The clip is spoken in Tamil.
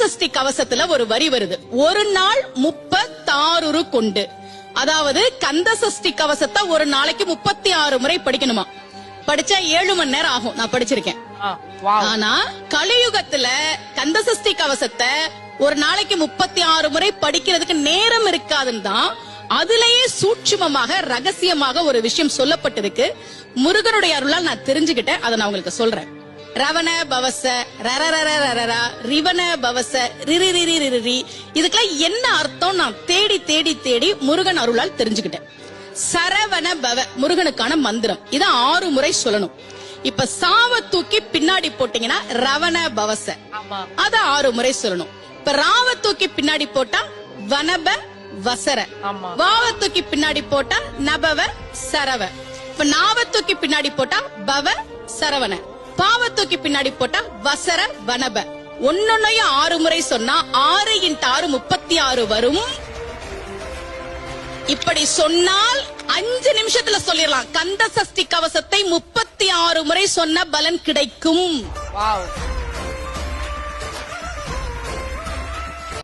சஷ்டி கவசத்துல ஒரு வரி வருது, ஒரு நாள் 36 கொண்டு. அதாவது கந்த சஷ்டி கவசத்தை ஒரு நாளைக்கு 36 முறை படிக்கணுமா. படிச்சா 7 மணி நேரம் ஆகும். நான் படிச்சிருக்கேன். ஆனா கலியுகத்துல கந்த சஷ்டி கவசத்தை ஒரு நாளைக்கு 36 முறை படிக்கிறதுக்கு நேரம் இருக்காதுன்னு தான் அதுலயே சூட்சுமமாக ரகசியமாக ஒரு விஷயம் சொல்லப்பட்டிருக்கு. முருகனுடைய அருளால் நான் தெரிஞ்சுக்கிட்டேன். அதை நான் உங்களுக்கு சொல்றேன். ரவண பவச ரரரரரரரா ரிவன பவச ரிரிரிரிரிரி, இதுக்கெல்லாம் என்ன அர்த்தம் நான் தேடி தேடி தேடி முருகன் அருளால் தெரிஞ்சுக்கிட்டேன். சரவண பவ முருகனுக்கான மந்திரம். இத 6 முறை சொல்லணும். இப்ப சாவ தூக்கி பின்னாடி போட்டீங்கன்னா ரவண பவச, அத 6 முறை சொல்லணும். இப்ப ராவ தூக்கி பின்னாடி போட்டா வனப வசர, வாவ தூக்கி பின்னாடி போட்டா நபவ சரவ, இப்ப நாவ தூக்கி பின்னாடி போட்டா பவ சரவண, பாவ தூக்கி பின்னாடி போட்டா வசர வனப. ஒன்னொன்னையும் 6 முறை சொன்னா 6 × 6 36 வரும். இப்படி சொன்னால் 5 நிமிஷத்துல சொல்லிடலாம். கந்த சஷ்டி கவசத்தை 36 முறை சொன்ன பலன் கிடைக்கும்.